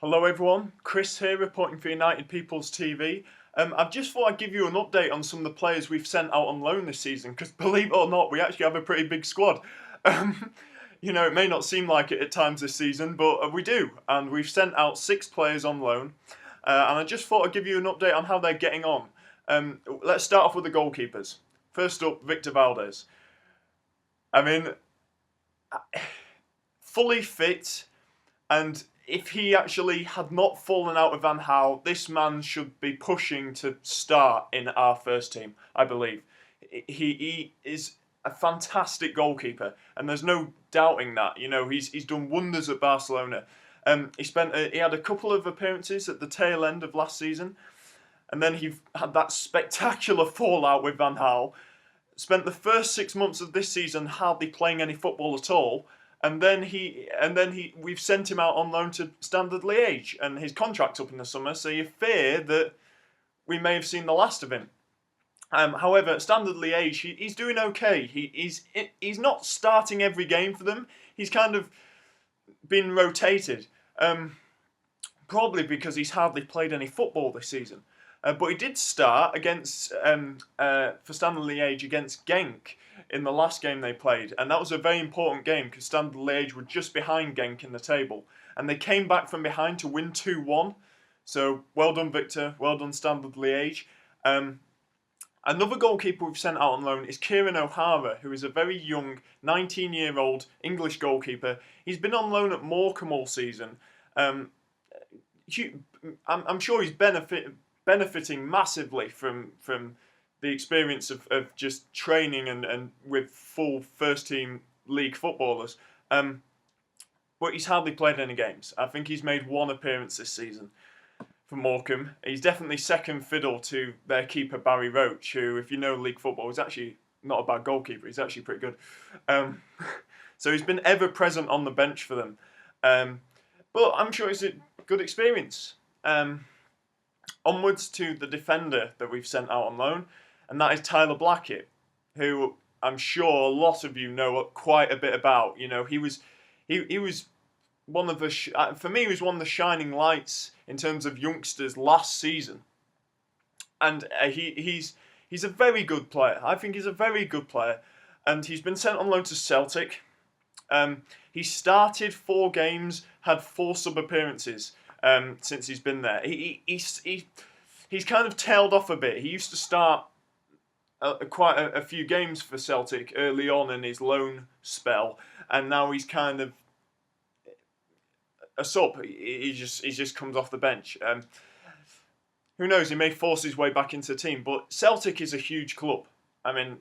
Hello everyone, Chris here reporting for United People's TV. I've just thought I'd give you an update on some of the players we've sent out on loan this season, because believe it or not, we actually have a pretty big squad. It may not seem like it at times this season, but we do, and we've sent out 6 players on loan, and I just thought I'd give you an update on how they're getting on. Let's start off with the goalkeepers. First up, Victor Valdez. Fully fit, and if he actually had not fallen out of Van Gaal, this man should be pushing to start in our first team, I believe. He is a fantastic goalkeeper, and there's no doubting that. He's done wonders at Barcelona. He had a couple of appearances at the tail end of last season, and then he had that spectacular fallout with Van Gaal. Spent the first 6 months of this season hardly playing any football at all. And then we've sent him out on loan to Standard Liège, and his contract's up in the summer, so you fear that we may have seen the last of him. However, at Standard Liège, he's doing okay. He's not starting every game for them. He's kind of been rotated, probably because he's hardly played any football this season. But he did start against for Standard Liège against Genk in the last game they played, and that was a very important game because Standard Liège were just behind Genk in the table, and they came back from behind to win 2-1. So well done, Victor. Well done, Standard Liège. Another goalkeeper we've sent out on loan is Kieran O'Hara, who is a very young 19-year-old English goalkeeper. He's been on loan at Morecambe all season. I'm sure he's benefiting massively from the experience of just training and with full first team league footballers. But he's hardly played any games. I think he's made 1 appearance this season for Morecambe. He's definitely second fiddle to their keeper Barry Roach, who, if you know league football, is actually not a bad goalkeeper. He's actually pretty good. So he's been ever present on the bench for them. But I'm sure it's a good experience. Onwards to the defender that we've sent out on loan, and that is Tyler Blackett, who I'm sure a lot of you know quite a bit about. He was one of the for me, he was one of the shining lights in terms of youngsters last season, and he's a very good player. I think he's a very good player, and he's been sent on loan to Celtic. He started 4 games, had 4 sub appearances since he's been there. He's kind of tailed off a bit. He used to start quite a few games for Celtic early on in his loan spell, and now he's kind of a sub. He just comes off the bench. Who knows? He may force his way back into the team. But Celtic is a huge club. I mean,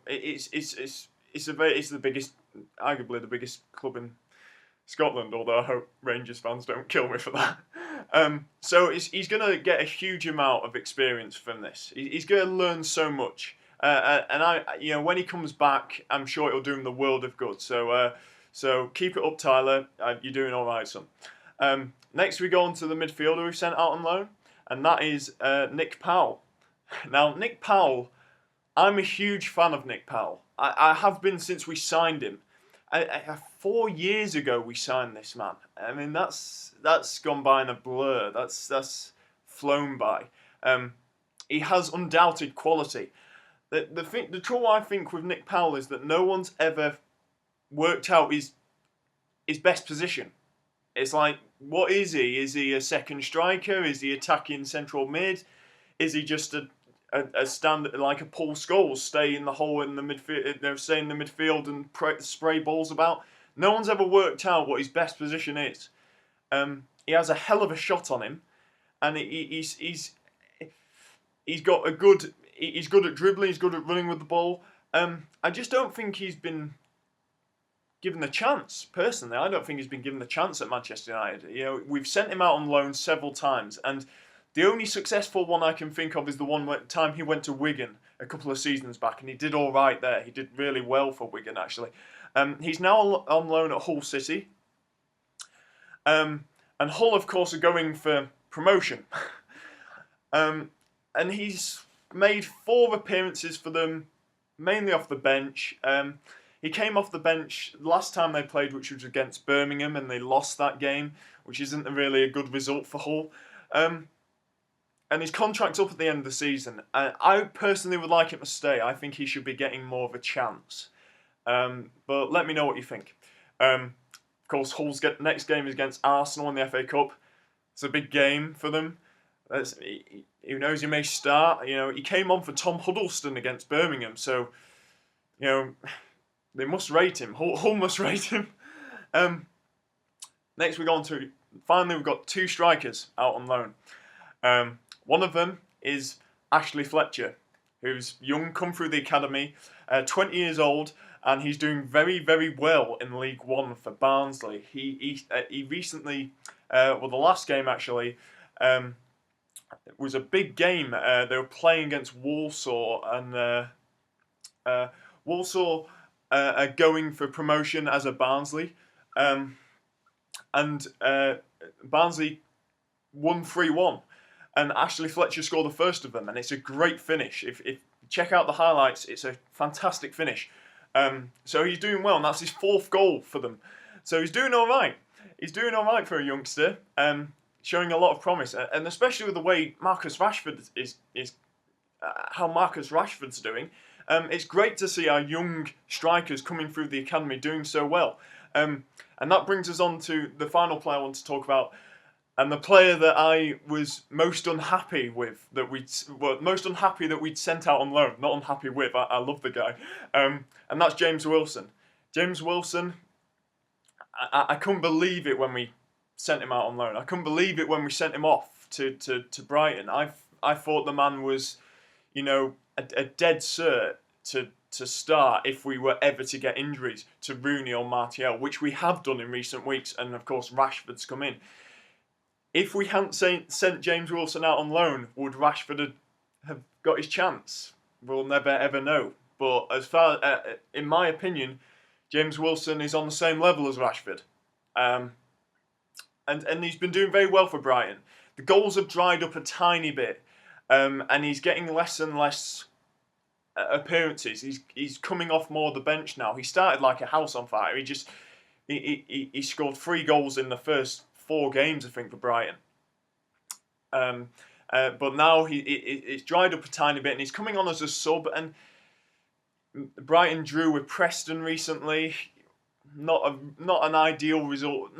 it's the biggest, arguably the biggest club in Scotland. Although I hope Rangers fans don't kill me for that. So he's going to get a huge amount of experience from this. He's going to learn so much. And when he comes back, I'm sure it'll do him the world of good. So keep it up, Tyler. You're doing all right, son. Next, we go on to the midfielder we've sent out on loan, and that is Nick Powell. Now, Nick Powell, I'm a huge fan of Nick Powell. I have been since we signed him. 4 years ago, we signed this man. I mean, that's gone by in a blur. That's flown by. He has undoubted quality. The trouble I think with Nick Powell is that no one's ever worked out his best position. It's like, what is he? Is he a second striker? Is he attacking central mid? Is he just a stand like a Paul Scholes, stay in the hole in the midfield, stay in the midfield and spray balls about? No one's ever worked out what his best position is. He has a hell of a shot on him, and he's got a good. He's good at dribbling. He's good at running with the ball. I just don't think he's been given the chance. Personally, I don't think he's been given the chance at Manchester United. We've sent him out on loan several times, and the only successful one I can think of is the time he went to Wigan a couple of seasons back, and he did all right there. He did really well for Wigan, actually. He's now on loan at Hull City, and Hull, of course, are going for promotion. And he's made 4 appearances for them, mainly off the bench. He came off the bench last time they played, which was against Birmingham, and they lost that game. which isn't really a good result for Hull. And his contract's up at the end of the season. I personally would like him to stay. I think he should be getting more of a chance. But let me know what you think. Of course, Hull's next game is against Arsenal in the FA Cup. It's a big game for them. Who knows, he may start. You know, he came on for Tom Huddleston against Birmingham, so you know they must rate him. Hull must rate him. Next, finally we've got 2 strikers out on loan. One of them is Ashley Fletcher, who's young, come through the academy, 20 years old, and he's doing very, very well in League One for Barnsley. He recently, the last game actually, it was a big game. They were playing against Walsall, and Walsall are going for promotion as a Barnsley, and Barnsley won 3-1. And Ashley Fletcher scored the first of them, and it's a great finish. If check out the highlights, it's a fantastic finish. So he's doing well, and that's his 4th goal for them. So he's doing all right. He's doing all right for a youngster, showing a lot of promise, and especially with the way Marcus Rashford is how Marcus Rashford's doing. It's great to see our young strikers coming through the academy doing so well. And that brings us on to the final player I want to talk about. And the player that I was most unhappy with, that we'd sent out on loan. Not unhappy with, I love the guy. And that's James Wilson. James Wilson, I couldn't believe it when we sent him out on loan. I couldn't believe it when we sent him off to Brighton. I thought the man was, you know, a dead cert to start if we were ever to get injuries to Rooney or Martial, which we have done in recent weeks, and of course Rashford's come in. If we hadn't sent James Wilson out on loan, would Rashford have got his chance? We'll never ever know. But as far, in my opinion, James Wilson is on the same level as Rashford, and he's been doing very well for Brighton. The goals have dried up a tiny bit, and he's getting less and less appearances. He's coming off more the bench now. He started like a house on fire. He scored 3 goals in the first 4 games, I think, for Brighton. But now it's dried up a tiny bit, and he's coming on as a sub. And Brighton drew with Preston recently. Not an ideal result.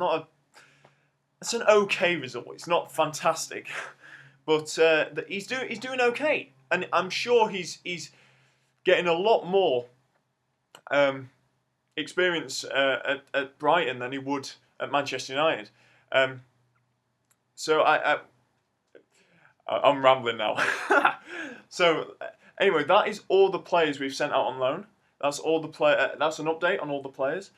It's an okay result. It's not fantastic, but he's doing okay, and I'm sure he's getting a lot more experience at Brighton than he would at Manchester United. So I'm rambling now. So anyway, that is all the players we've sent out on loan. That's all the that's an update on all the players.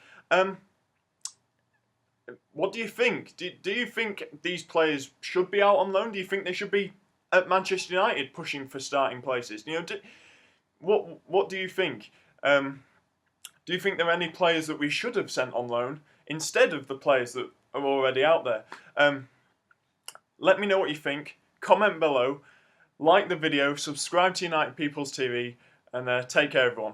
What do you think? Do you think these players should be out on loan? Do you think they should be at Manchester United pushing for starting places? You know, what do you think? Do you think there are any players that we should have sent on loan instead of the players that are already out there? Let me know what you think. Comment below, like the video, subscribe to United People's TV, and take care, everyone.